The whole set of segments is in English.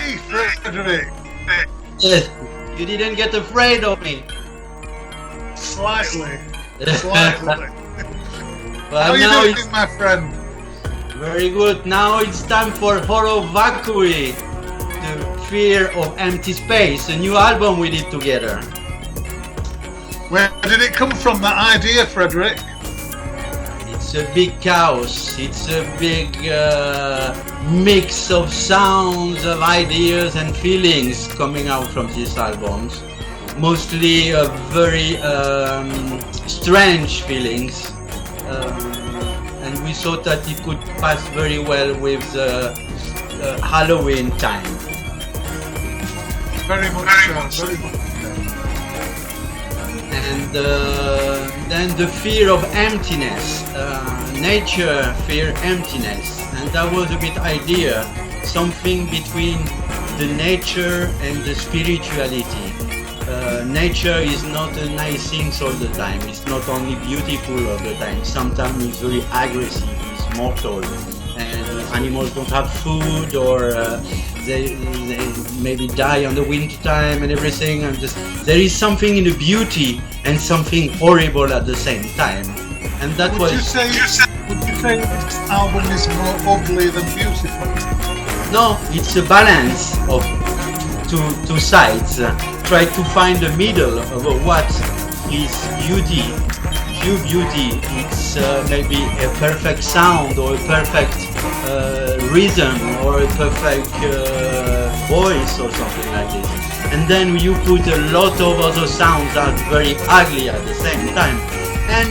Hey, Frédéric. Yes, you didn't get afraid of me. Slightly. Slightly. Well, How are you now doing, it's my friend? very good. Now it's time for Horror VACUI, the fear of empty space, a new album we did together. Where did it come from, that idea, Frédéric? It's a big chaos. It's a big mix of sounds, of ideas and feelings coming out from these albums. Mostly very strange feelings. And we thought that it could pass very well with Halloween time. Very much so, very much. And then the fear of emptiness, nature fear emptiness, and that was a bit idea, something between the nature and the spirituality. Nature is not a nice thing all the time, it's not only beautiful all the time, sometimes it's very aggressive, it's mortal, and animals don't have food, or they maybe die on the winter time and everything, and just, there is something in the beauty and something horrible at the same time, and that Would you was... say this album is more ugly than beautiful? No, it's a balance of two sides. Try to find the middle of what is beauty. Pure beauty, it's maybe a perfect sound or a perfect rhythm or a perfect voice or something like this. And then you put a lot of other sounds that are very ugly at the same time. And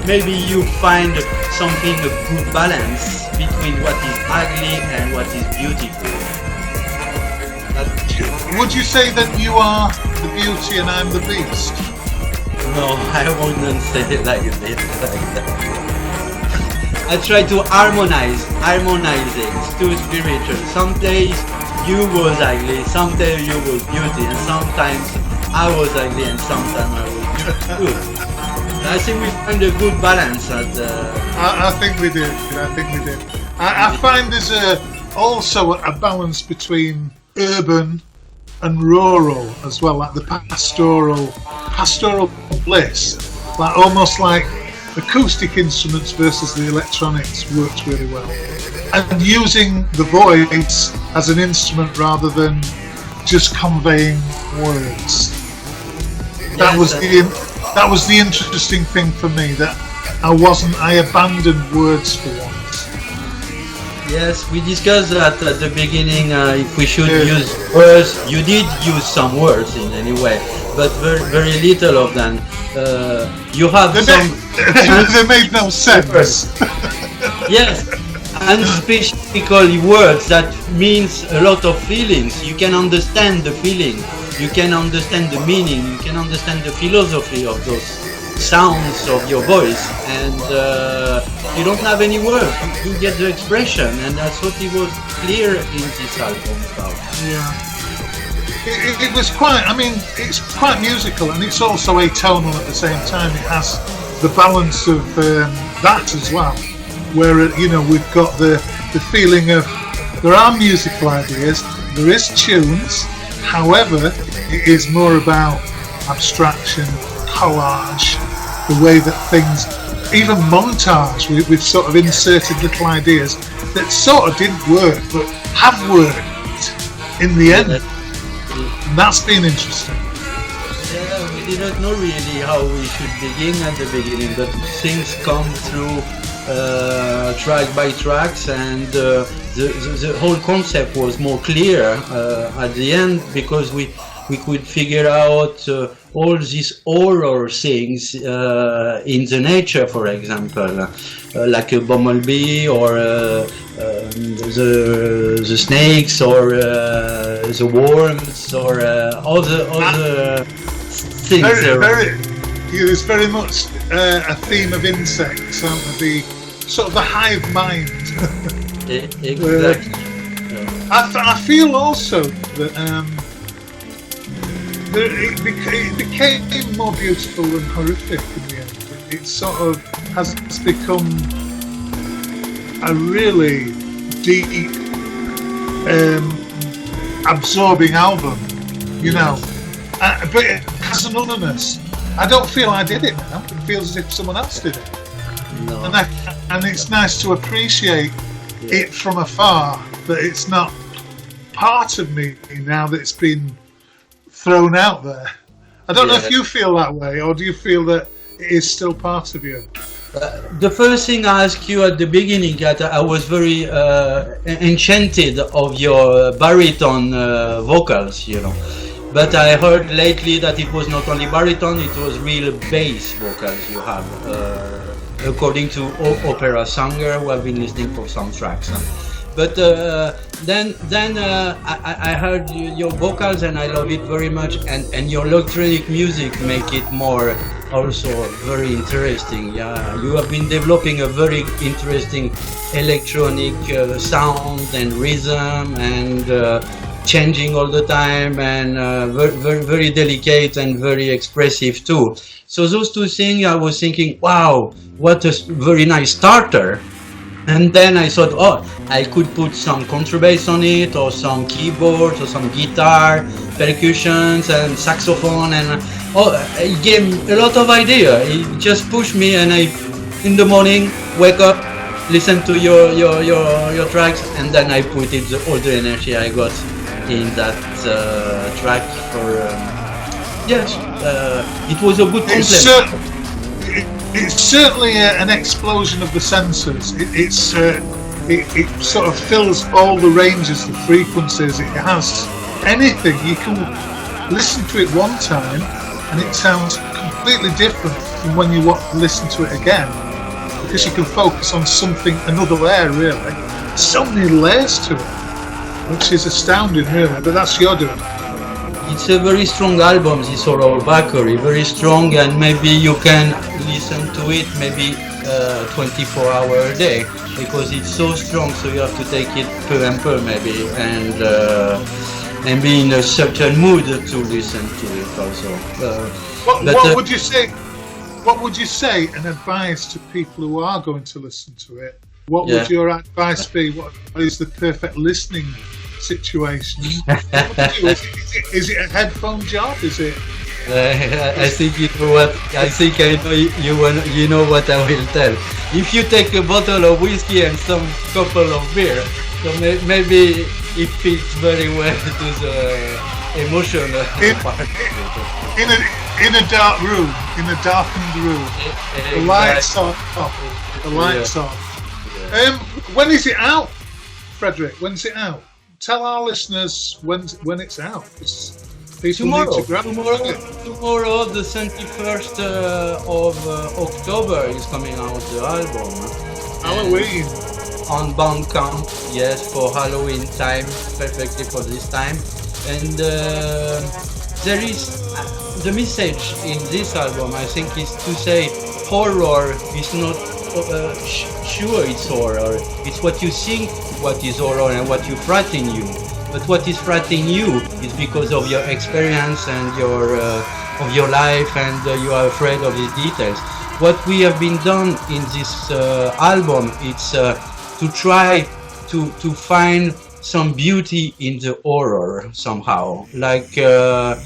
maybe you find something, a good balance between what is ugly and what is beautiful. Would you say that you are the beauty and I'm the beast? No, I wouldn't say it like this, like that. I try to harmonizing, it's too spiritual. Some days you was ugly, some days you was beauty, and sometimes I was ugly and sometimes I was good. I think we find a good balance at I think we did. I think we did. I find there's also a balance between urban and rural as well, like the pastoral bliss, like almost like acoustic instruments versus the electronics works really well, and using the voice as an instrument rather than just conveying words. That was the interesting thing for me, that I abandoned words for once. Yes, we discussed that at the beginning, if we should use words. You did use some words in any way, but very little of them. You have They made no sense. Yes, unspecific words that means a lot of feelings. You can understand the feeling, you can understand the meaning, you can understand the philosophy of those sounds of your voice, and you don't have any words, you get the expression, and that's what it was clear in this album about. Yeah. It was quite, I mean, it's quite musical, and it's also atonal at the same time. It has the balance of that as well, where, you know, we've got the feeling of there are musical ideas, there is tunes, however, it is more about abstraction, collage, the way that things, even montage, we've sort of inserted little ideas that sort of didn't work, but have worked in the end. And that's been interesting. Yeah, we didn't know really how we should begin at the beginning, but things come through track by tracks, and the whole concept was more clear at the end, because we could figure out all these horror things in the nature, for example, like a bumblebee, or the snakes, or the worms, or other things. There's very much a theme of insects, the sort of the hive mind. Exactly. I feel also that it became more beautiful and horrific in the end. It sort of has become a really deep absorbing album, you know. But it has an otherness. I don't feel I did it now. It feels as if someone else did it. No. And it's nice to appreciate it from afar, that it's not part of me now that it's been thrown out there. I don't know if you feel that way, or do you feel that it is still part of you? The first thing I asked you at the beginning, that I was very enchanted of your baritone vocals, you know. But I heard lately that it was not only baritone, it was real bass vocals you have, according to opera singer who have been listening for some tracks. But then I heard your vocals and I love it very much, and your electronic music make it more also very interesting. Yeah, you have been developing a very interesting electronic sound and rhythm, and changing all the time, and very delicate and very expressive too. So those two things, I was thinking, wow, what a very nice starter. And then I thought, oh, I could put some contrabass on it, or some keyboards, or some guitar, percussions, and saxophone, and it gave me a lot of idea. It just pushed me, and I, in the morning, wake up, listen to your tracks, and then I put it all the energy I got in that track for yes, it was a good compliment. It's certainly an explosion of the senses. It sort of fills all the ranges, the frequencies. It has anything. You can listen to it one time and it sounds completely different from when you listen to it again, because you can focus on something, another layer really. So many layers to it, which is astounding really, but that's your doing. It's a very strong album, this overall VACUI, very strong, and maybe you can listen to it maybe 24 hours a day, because it's so strong, so you have to take it per and per maybe, and be in a certain mood to listen to it also. What would you say? What would you say and advise to people who are going to listen to it? What would your advice be? What is the perfect listening situation? Is it a headphone job? Is it? I think you know what. I think I know you know what I will tell. If you take a bottle of whiskey and some couple of beer, so maybe it fits very well to the emotional part. In a dark room, in a darkened room, the lights are off. The lights off. When is it out, Frédéric? When's it out? Tell our listeners when it's out. Tomorrow, the 21st of October is coming out the album. Halloween. On BANDCAMP, yes, for Halloween time, perfectly for this time. And there is the message in this album, I think, is to say horror is not sure it's horror. It's what you think what is horror and what you frighten you. But what is frightening you is because of your experience and your of your life, and you are afraid of the details. What we have been done in this album, it's to try to find some beauty in the horror somehow, like a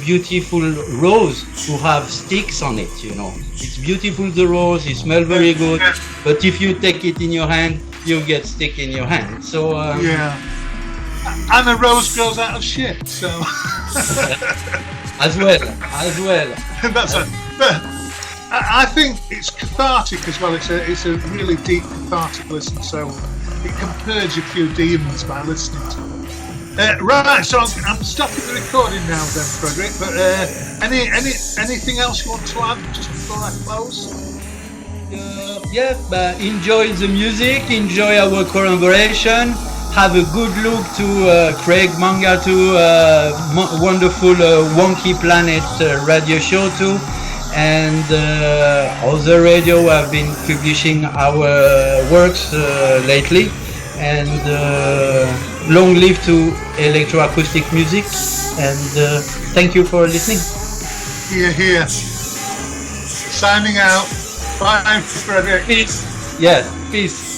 beautiful rose to have sticks on it, you know. It's beautiful, the rose, it smells very good, but if you take it in your hand, you get stick in your hand. So and a rose grows out of shit, so as well. That's but I think it's cathartic as well. It's a really deep cathartic listen, so it can purge a few demons by listening to it. Right, so I'm stopping the recording now then, Frédéric, but anything else you want to add just before I close? Enjoy the music, enjoy our collaboration, have a good look to Craig Manga too, wonderful Wonky Planet radio show too, and other radio have been publishing our works lately, and long live to electroacoustic music, and thank you for listening. Here. Signing out. Bye, Frédéric. Peace. Yes, peace.